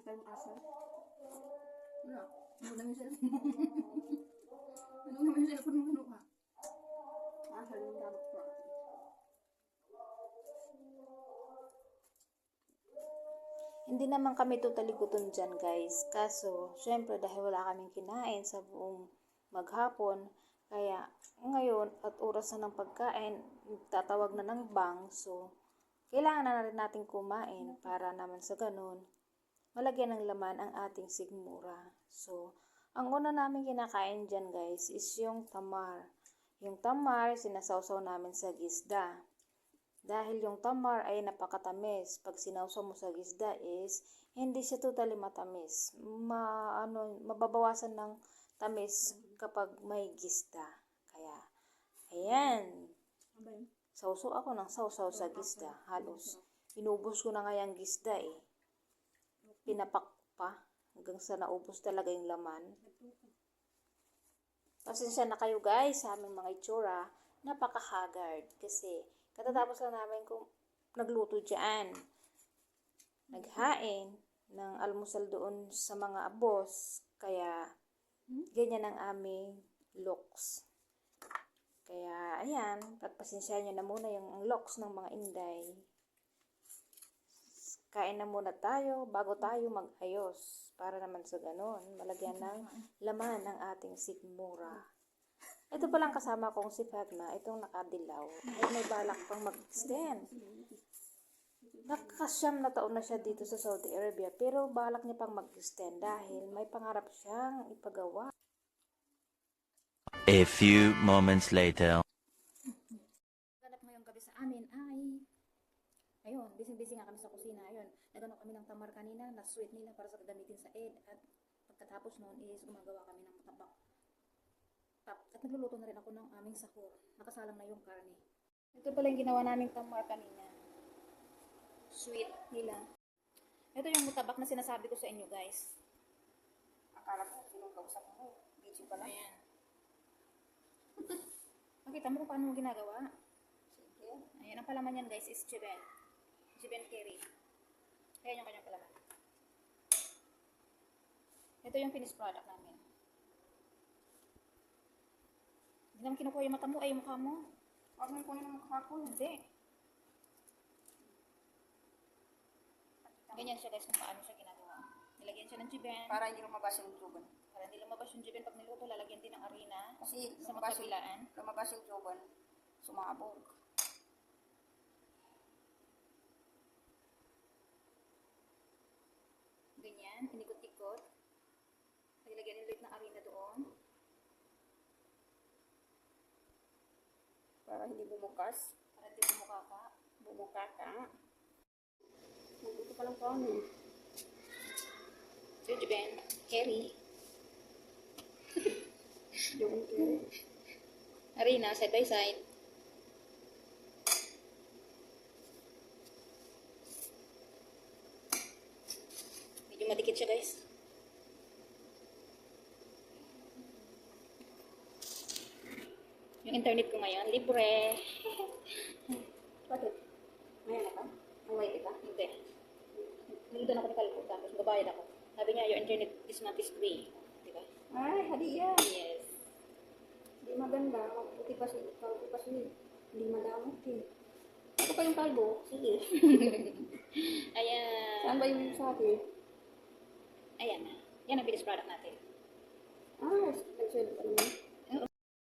Tayong asa. Wala. Ano namin sila? Ano namin sila kung ano ka? Asa yung dapat ko. Hindi naman kami totally gutom dyan, guys. Kaso, syempre, dahil wala kaming kinain sa buong maghapon, kaya ngayon, at oras na ng pagkain, tatawag na ng bang. So, kailangan na rin natin kumain para naman sa ganun, malagyan ng laman ang ating sigmura. So, ang una namin kinakain dyan, guys, is yung tamar. Yung tamar, sinasawsaw namin sa gisda. Dahil yung tamar ay napakatamis. Pag sinawsaw mo sa gisda is, hindi siya totally matamis. Mababawasan ng tamis kapag may gisda. Kaya, ayan. Sawsaw ako ng sawsaw sa gisda. Halos, inubos ko na nga yung gisda eh. Pinapak pa hanggang sa naubos talaga yung laman. Pasensya na kayo guys sa aming mga itsura, napaka-haggard kasi katatapos lang namin kung nagluto dyan. Naghain ng almusal doon sa mga abos, kaya ganyan ang aming looks. Kaya ayan, pagpasensya nyo na muna yung looks ng mga inday. Kain na muna tayo bago tayo mag-ayos. Para naman sa ganon, malagyan ng laman ang ating sigmura. Ito palang kasama kong si Fatma, itong nakadilaw. Ay may balak pang mag-extend. Nakasyam na taon na siya dito sa Saudi Arabia, pero balak niya pang mag-extend dahil may pangarap siyang ipagawa. A few moments later. Ganap ngayong gabi sa amin ay ayun, busy-busy nga kami sa kusina. Ayun, nagano kami ng tamar kanina, na sweet nila para sa gagamitin sa Eid. At pagkatapos noon is gumagawa kami ng matabak. At nagluluto na rin ako ng aming sahur. Nakasalang na yung karne. Ito pala yung ginawa naming tamar kanina. Sweet nila. Ito yung mutabak na sinasabi ko sa inyo guys. Akala ko, sinong kausap mo? Video pala. Ayan. Makita mo kung paano mo ginagawa. Sige. Ayan, ang palaman yan guys is chiben. Chiben curry. Ayan yung kanyang palaman. Ito yung finished product namin. Hindi naman kinukuha yung mata mo, ay yung mukha mo. Huwag mo kunin ang mukha ko. Hindi. Ganyan siya guys kung paano siya ginagawa. Nilagyan siya ng chiben. Para hindi lumabas yung tuban. Para hindi lumabas yung chiben pag niluto, lalagyan din ng harina. Kasi Sa magkabilaan. lumabas yung tuban. Sumabog. Ganyan, inikot-ikot. Nilagyan ulit ng harina doon. Para hindi bumukas. Para hindi bumuka ka. Bumuka ka. Magbuto pa lang pa ano. So, chiben, curry. Yung kere. Harina, side by side. Medyo madikit siya guys. Yung internet ko ngayon, libre. Bakit? Ngayon na ba? Ang white ka? Hindi. Nilito na ako ni Kalpo, tapos babayad ako. Sabi niya, your internet this month is free. Diba? Ay, hadiah. Yes. Hindi maganda. Mabuti pa si kalbo kasi hindi madamot eh. Ako pa yung kalbo. Sige. Ayan. Saan ba yung sabi? Ayan na. Yan ang finished product natin. Ah, nag-sell pa naman.